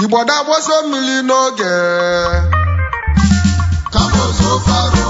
Igbo da-agbaso mmiri n'oge Kamoso faro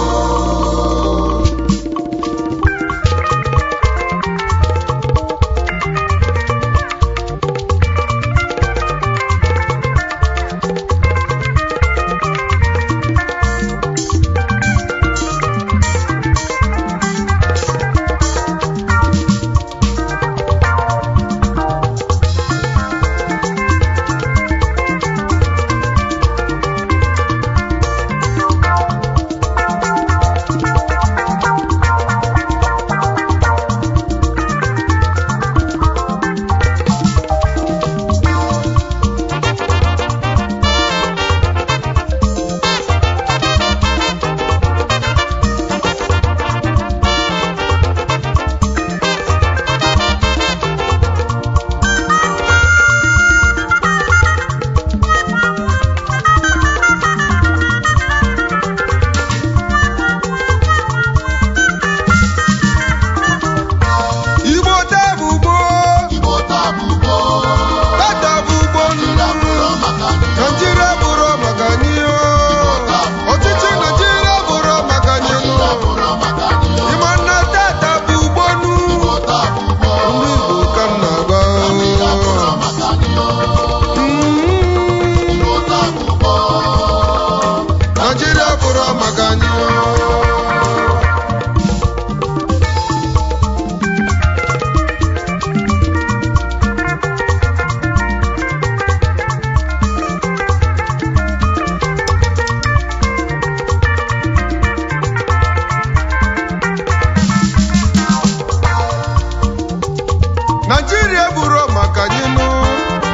Nigeria bụrụ maka anyị nụ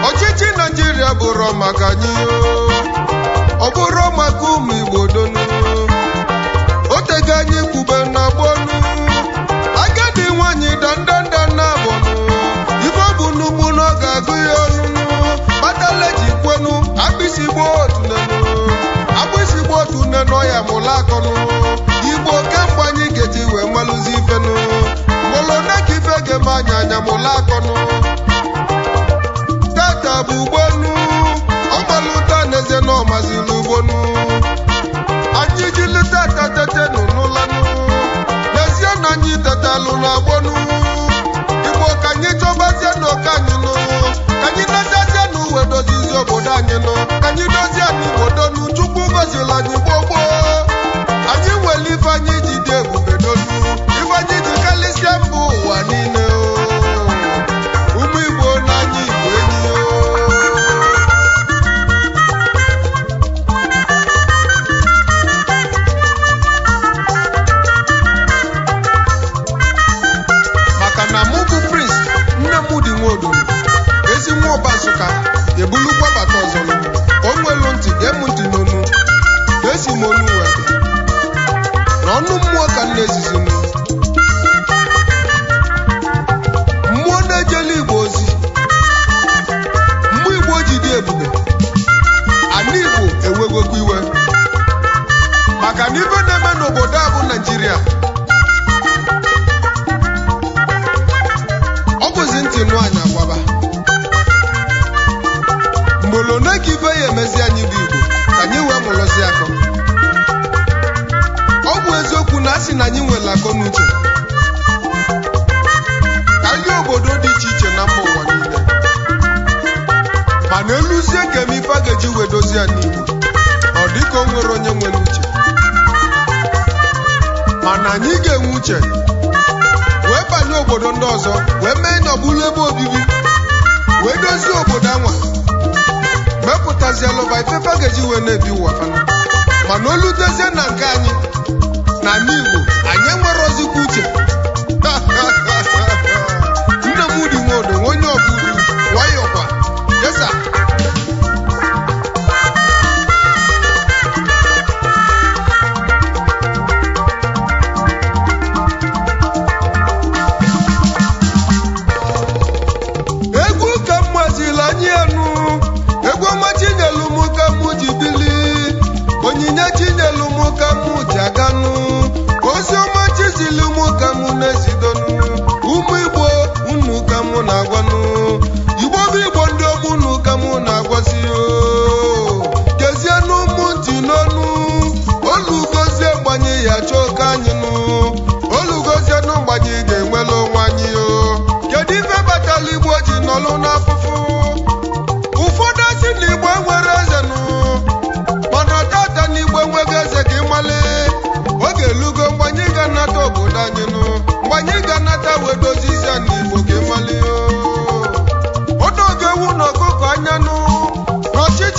ọchịchị Nigeria bụrụ maka anyị ọ bụrụ maka ụmụ Igbo donu otego anyị kwube na gbonu agadi nwanyị dandanda na abọnụ ife bụ n'ugbu na ọ ga-agụ ya ọnụnụ kpatala ji kwenu agbịsị gbo otu nne n'ọya mụla akọnụ Igbo kemgbe anyị ga-eji wee malụzi ifenụ molone ka ife ga-eme anya mụla akọnụ tata bụ ugbonu ọgbalụta n'eze na ọmazili ugbonu anyị jili tata tete n'ụlanụ n'ezie na anyị tetalụ na agbonu Igbo ka anyị chọbazie n'oke anyị nụ ka anyị netezie n'uwe dozizi obodo anyị nụ ka anyị dozie anyị obodo nụ Chukwu gozili anyị gbogbo anyị nwere ife anyị ji dị ebube donu ife anyị ji kalịsịa mba ụwa niile ụmụ Igbo na anyị Igbo enyi maka na mụ bụ Prince nne m dị Nwododo ezi nwa ọba Nsụka ebulukwa bata ọzọ o nwelu ntị gee m ntị n'onu esi m onu wee na ọnụ mmụọ ka m na-ezizi mmụọ na-ejele Igbo ozi mmụọ Igbo ji dị ebube ana Igbo ewegokwa iwe maka na ife na-eme n'obodo a bụ Nigeria ọ bụzi ntị nụ anyị agbaba mgbolone ka ife ya emezi anyị bụ Igbo ka anyị wee mụrụzi akọ ọ bụ eziokwu na asị na anyị nwere akọ n'uche karịa obodo dị iche iche na mba ụwa niile mana eluzie ka eme ife a ga-eji wee dozie ya n'Igbo ọ dịka o nwere onye nwere uche mana anyị ga-enwe uche wee banye obodo ndị ọzọ wee mee na ọ bụrụ ebe obibi wee dozie obodo anwa mepụtazielụba ifefe a ga-eji wee na-ebi ụwa fana mana olutezie na nke anyị na ndị Igbo anyị enwere ozikwa uche nne m dị Nwodo onye ọbụla nwayọkwa yesa egwu ka m maziri anyị enu egwu ọma Chinyelu m ka m ji bili onyinye Chinyelu m ka m ji aganụ ozi ọma Chizili m ka m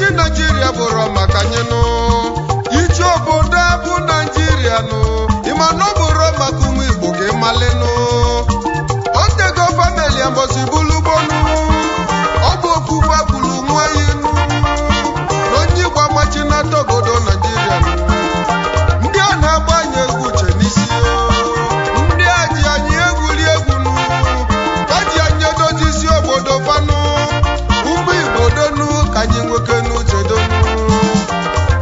ọchịchị Naijiria bụrụ maka anyị nụ iji obodo abụ Naijiria nụ ịma na ọ bụrụ maka ụmụ Igbo ka ịmalịnụ otego famili ambosi bulu gbonu ọ bụ okwufa gburu nwa ya nụ na onye Igbo amachinata obodo Naijiria nụ ndị a na-agba anyị egwu uche n'isi ndị a ji anyị egwuri egwu nụ ka ji anyị edozi isi obodo fanụ ụmụ Igbo donu ka anyị nwoke n'uche donu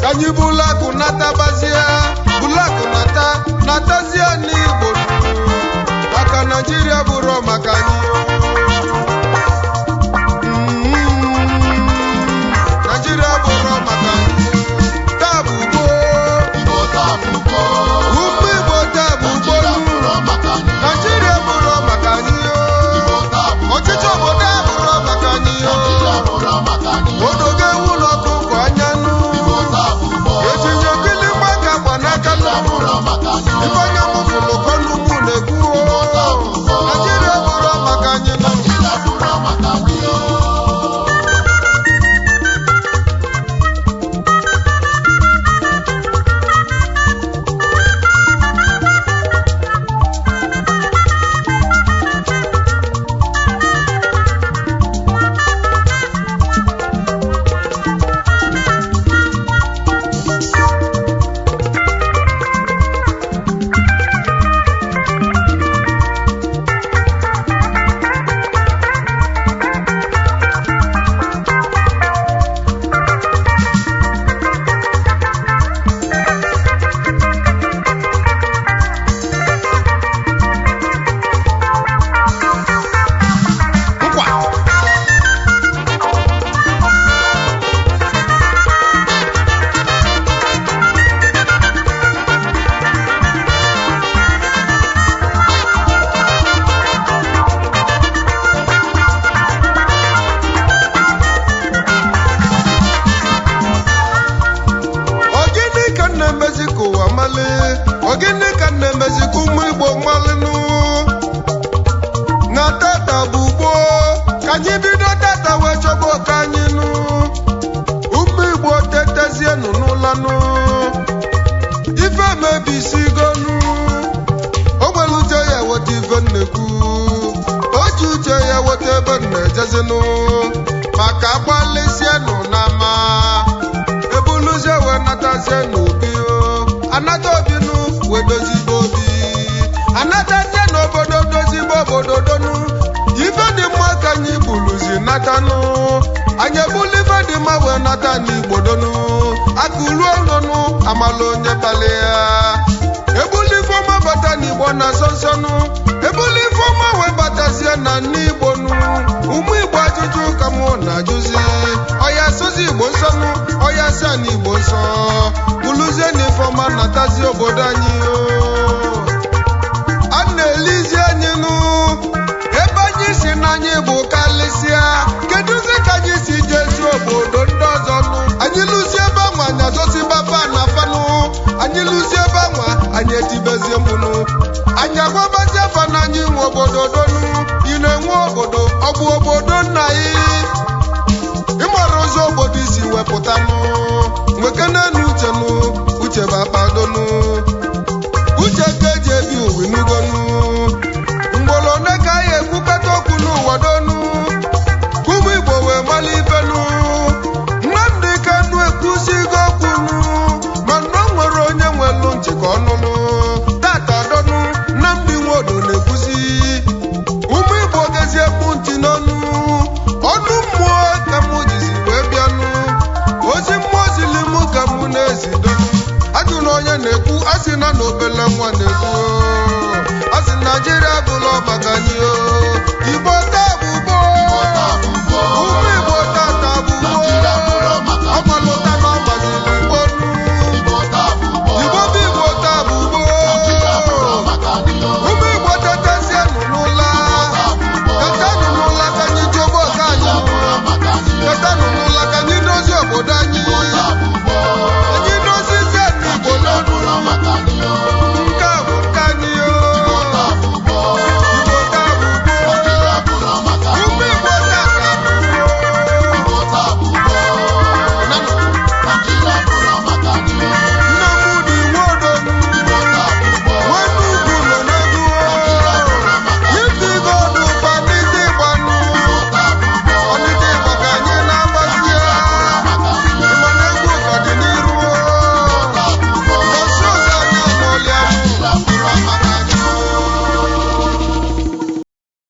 ka anyị bụlụ akụ natabazie bụlụ akụ natazie n'Igbo maka Naijiria bụrụ maka anyị Naijiria bụrụ maka anyị taa bụ Igbo ụmụ Igbo taa bụ Naijiria bụrụ maka anyị ọchịchị obodo a bụrụ maka anyị odogo ewu n'ọkụkọ anya nụ etinye gịnị maka gba n'aka ife anya mụfụlụ kọnụmụ na-ekwu Naijiria bụrụ maka anyị nụ ogini ka na-emezi ka ụmụ Igbo malịnụ na tata bụ gboo ka anyị bido tata wee chọba ọka anyị nụ ụmụ Igbo tetezienụ n'ụlanụ ife mebisigonu o nwere uche ya weta ife nnekwu o ji uche ya weta ebe nna-ejezinụ maka agbalịsienụ n'ama ebuluzie wee natazie n'obi anata obi nụ wee dozibe obi anatazie n'obodo dozibe obodo donu ife dị mma ka anyị buluzi natanụ anyị ebulu ife dị mma wee nata n'Igbo donu akụruo ọnụnụ amala onye kpali ya ebulu ife ọma bata n'Igbo na nsọnsọnụ ebulu ife ọma wee batazie na n'Igbo nụ ụmụ Igbo ajụjụ ka mụ na-ajụzi ọya sozi Igbo nsọnụ ọya si a n'Igbo nsọ buluzie n'ife ọma natazi obodo anyị a na-elizi anyị nụ ebe anyị si na anyị bụ kalịsịa kedụzi ka anyị si jezu obodo ndị ọzọ nụ anyị lụzie ebe anwa anyị azọsiba fa na fanụ anyị lụzie ebe anwa anyị etibezie mbụnụ anyị agwabazie fa na anyị nwe obodo donu